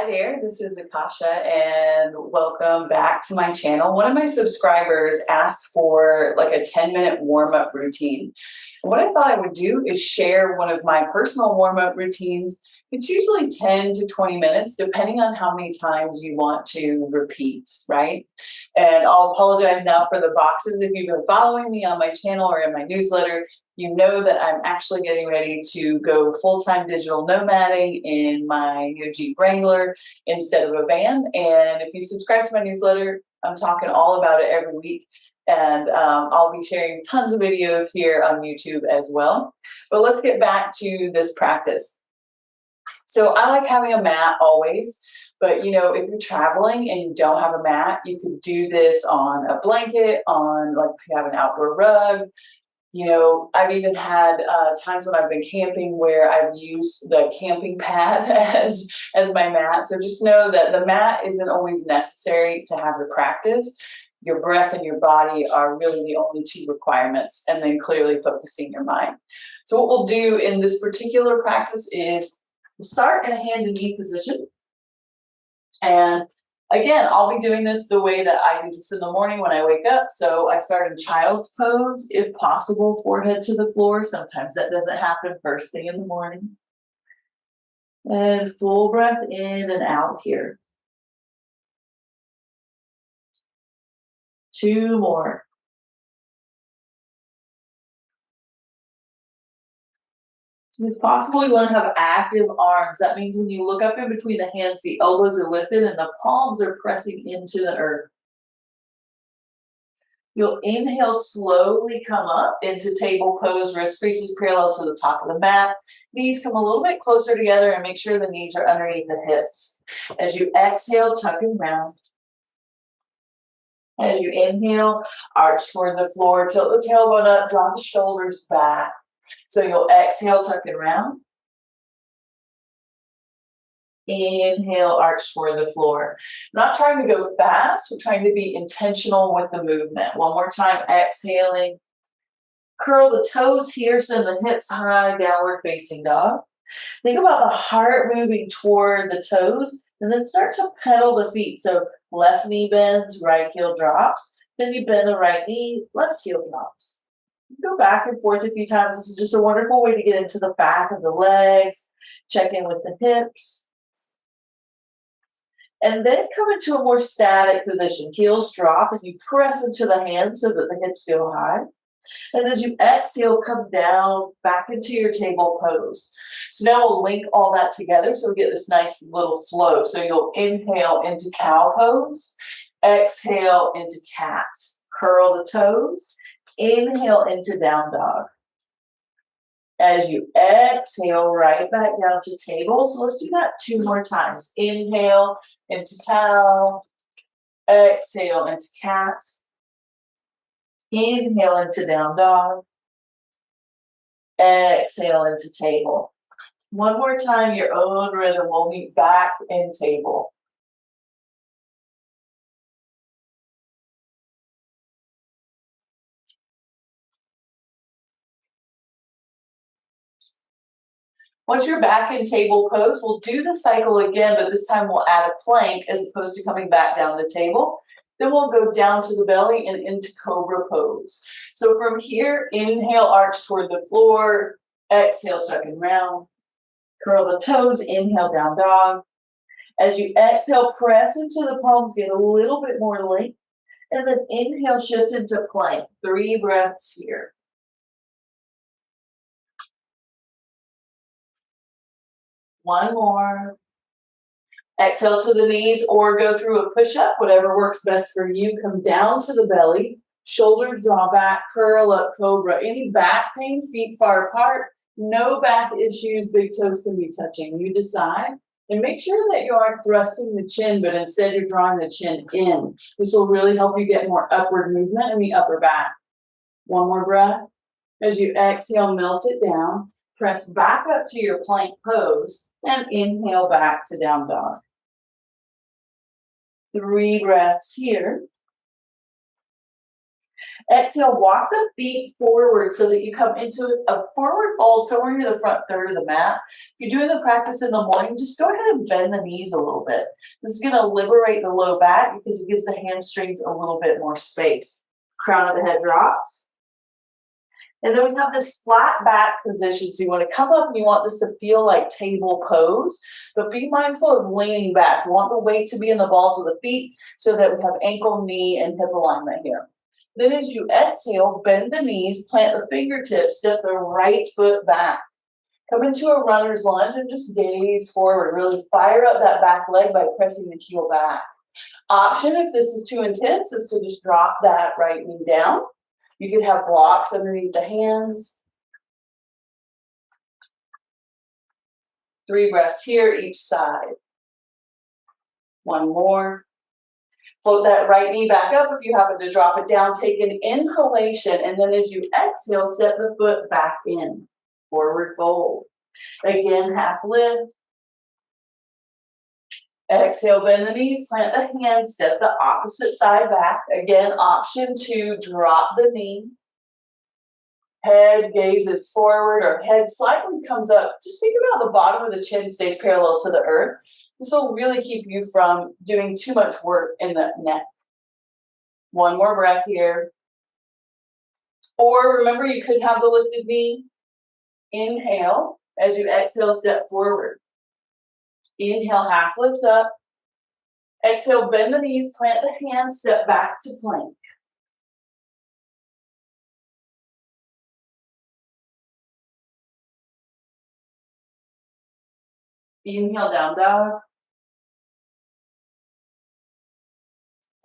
Hi there, this is Akasha and welcome back to my channel. One of my subscribers asked for like a 10-minute warm-up routine. And what I thought I would do is share one of my personal warm-up routines. It's usually 10 to 20 minutes, depending on how many times you want to repeat, right? And I'll apologize now for the boxes. If you've been following me on my channel or in my newsletter, you know that I'm actually getting ready to go full-time digital nomading in my new Jeep Wrangler instead of a van. And if you subscribe to my newsletter, I'm talking all about it every week. And I'll be sharing tons of videos here on YouTube as well. But let's get back to this practice. So I like having a mat always. But, you know, if you're traveling and you don't have a mat, you could do this on a blanket, on like if you have an outdoor rug. You know, I've even had times when I've been camping where I've used the camping pad as my mat. So just know that the mat isn't always necessary to have the practice. Your breath and your body are really the only two requirements, and then clearly focusing your mind. So what we'll do in this particular practice is we'll start in a hand and knee position. And again, I'll be doing this the way that I do this in the morning when I wake up. So I start in child's pose, if possible, forehead to the floor. Sometimes that doesn't happen first thing in the morning. And full breath in and out here. 2 more. If possible, you want to have active arms. That means when you look up in between the hands, the elbows are lifted and the palms are pressing into the earth. You'll inhale, slowly come up into table pose, wrist creases parallel to the top of the mat. Knees come a little bit closer together and make sure the knees are underneath the hips. As you exhale, tuck and round. As you inhale, arch toward the floor, tilt the tailbone up, draw the shoulders back. So you'll exhale, tuck and round. Inhale, arch toward the floor. Not trying to go fast, we're trying to be intentional with the movement. One more time, exhaling. Curl the toes here, send the hips high, downward facing dog. Think about the heart moving toward the toes, and then start to pedal the feet. So left knee bends, right heel drops. Then you bend the right knee, left heel drops. Go back and forth a few times. This is just a wonderful way to get into the back of the legs, check in with the hips. And then come into a more static position. Heels drop and you press into the hands so that the hips go high. And as you exhale, come down back into your table pose. So now we'll link all that together so we get this nice little flow. So you'll inhale into cow pose, exhale into cat. Curl the toes, inhale into down dog. As you exhale, right back down to table. So let's do that 2 more times. Inhale into cow, exhale into cat. Inhale into down dog. Exhale into table. One more time, your own rhythm. We'll meet back in table. Once you're back in table pose, we'll do the cycle again, but this time we'll add a plank as opposed to coming back down the table. Then we'll go down to the belly and into cobra pose. So from here, inhale, arch toward the floor, exhale, tuck and round. Curl the toes, inhale, down dog. As you exhale, press into the palms, get a little bit more length, and then inhale, shift into plank. 3 breaths here. One more. Exhale to the knees or go through a push-up, whatever works best for you. Come down to the belly, shoulders draw back, curl up, cobra. Any back pain, feet far apart, no back issues, big toes can be touching. You decide. And make sure that you aren't thrusting the chin, but instead you're drawing the chin in. This will really help you get more upward movement in the upper back. One more breath. As you exhale, melt it down. Press back up to your plank pose and inhale back to down dog. 3 breaths here. Exhale, walk the feet forward so that you come into a forward fold somewhere near the front third of the mat. If you're doing the practice in the morning, just go ahead and bend the knees a little bit. This is going to liberate the low back because it gives the hamstrings a little bit more space. Crown of the head drops. And then we have this flat back position. So you want to come up and you want this to feel like table pose, but be mindful of leaning back. You want the weight to be in the balls of the feet so that we have ankle, knee, and hip alignment here. Then as you exhale, bend the knees, plant the fingertips, step the right foot back. Come into a runner's lunge and just gaze forward. Really fire up that back leg by pressing the heel back. Option, if this is too intense, is to just drop that right knee down. You could have blocks underneath the hands. 3 breaths here, each side. 1 more. Float that right knee back up. If you happen to drop it down, take an inhalation, and then as you exhale, step the foot back in. Forward fold. Again, half lift. Exhale, bend the knees, plant the hands, step the opposite side back. Again, option 2, drop the knee. Head gazes forward or head slightly comes up. Just think about the bottom of the chin stays parallel to the earth. This will really keep you from doing too much work in the neck. 1 more breath here. Or remember, you could have the lifted knee. Inhale. As you exhale, step forward. Inhale, half lift up. Exhale, bend the knees, plant the hands, step back to plank. Inhale, down dog.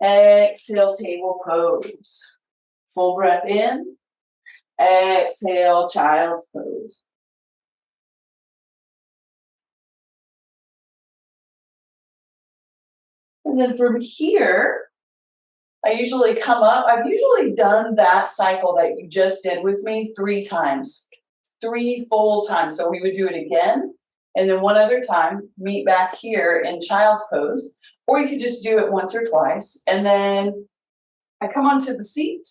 Exhale, table pose. Full breath in. Exhale, child's pose. And then from here, I usually come up. I've usually done that cycle that you just did with me 3 times. 3 full times. So we would do it again. And then 1 other time, meet back here in child's pose. Or you could just do it once or twice. And then I come onto the seat.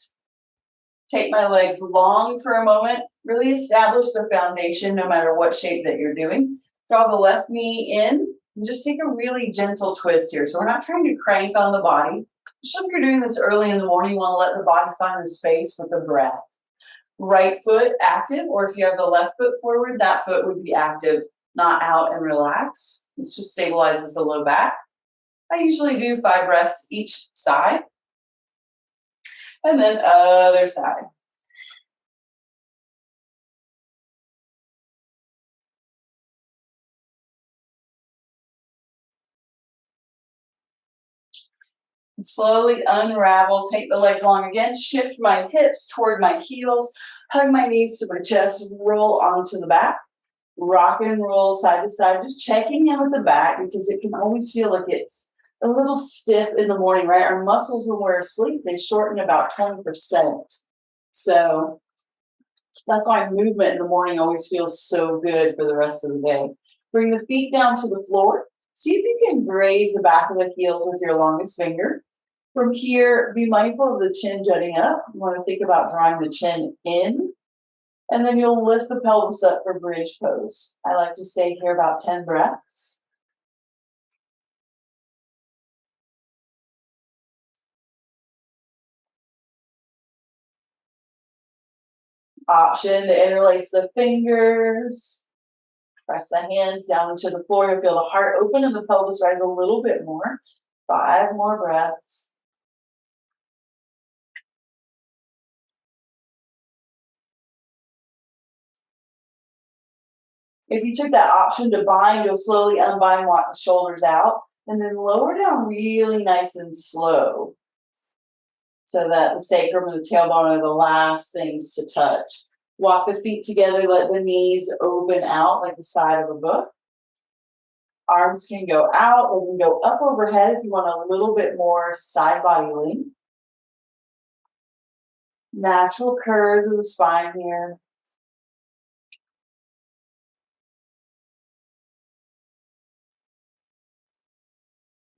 Take my legs long for a moment. Really establish the foundation no matter what shape that you're doing. Draw the left knee in. And just take a really gentle twist here. So we're not trying to crank on the body. Especially if you're doing this early in the morning, you want to let the body find the space with the breath. Right foot active, or if you have the left foot forward, that foot would be active, not out and relax. This just stabilizes the low back. I usually do 5 breaths each side. And then other side. Slowly unravel, take the legs long again, shift my hips toward my heels, hug my knees to my chest, roll onto the back, rock and roll side to side, just checking in with the back because it can always feel like it's a little stiff in the morning, right? Our muscles when we're asleep, they shorten about 20%. So that's why movement in the morning always feels so good for the rest of the day. Bring the feet down to the floor. See if you can graze the back of the heels with your longest finger. From here, be mindful of the chin jutting up. You want to think about drawing the chin in. And then you'll lift the pelvis up for bridge pose. I like to stay here about 10 breaths. Option to interlace the fingers. Press the hands down into the floor. You'll feel the heart open and the pelvis rise a little bit more. 5 more breaths. If you took that option to bind, you'll slowly unbind, walk the shoulders out, and then lower down really nice and slow so that the sacrum and the tailbone are the last things to touch. Walk the feet together, let the knees open out like the side of a book. Arms can go out, they can go up overhead if you want a little bit more side body length. Natural curves of the spine here.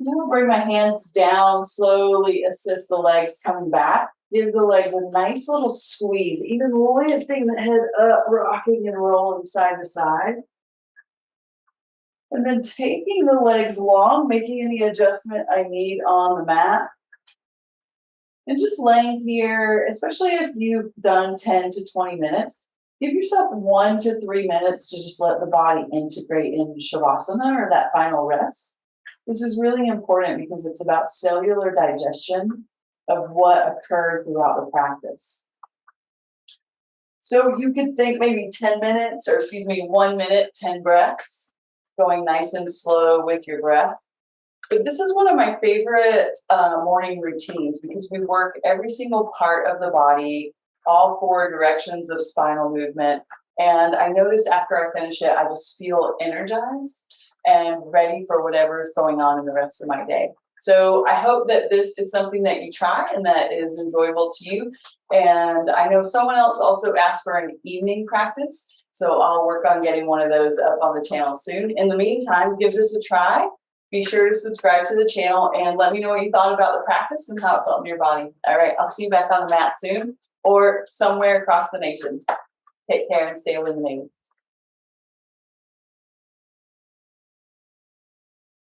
I'm going to bring my hands down, slowly assist the legs coming back. Give the legs a nice little squeeze, even lifting the head up, rocking and rolling side to side. And then taking the legs long, making any adjustment I need on the mat. And just laying here, especially if you've done 10 to 20 minutes, give yourself 1 to 3 minutes to just let the body integrate into Shavasana or that final rest. This is really important because it's about cellular digestion of what occurred throughout the practice. So you could think maybe 10 minutes, or excuse me, 1 minute, 10 breaths, going nice and slow with your breath. But this is one of my favorite morning routines because we work every single part of the body, all 4 directions of spinal movement. And I notice after I finish it, I just feel energized and ready for whatever is going on in the rest of my day. So I hope that this is something that you try and that is enjoyable to you. And I know someone else also asked for an evening practice, so I'll work on getting one of those up on the channel soon. In the meantime, give this a try. Be sure to subscribe to the channel and let me know what you thought about the practice and how it felt in your body. All right, I'll see you back on the mat soon or somewhere across the nation. Take care and stay illuminated.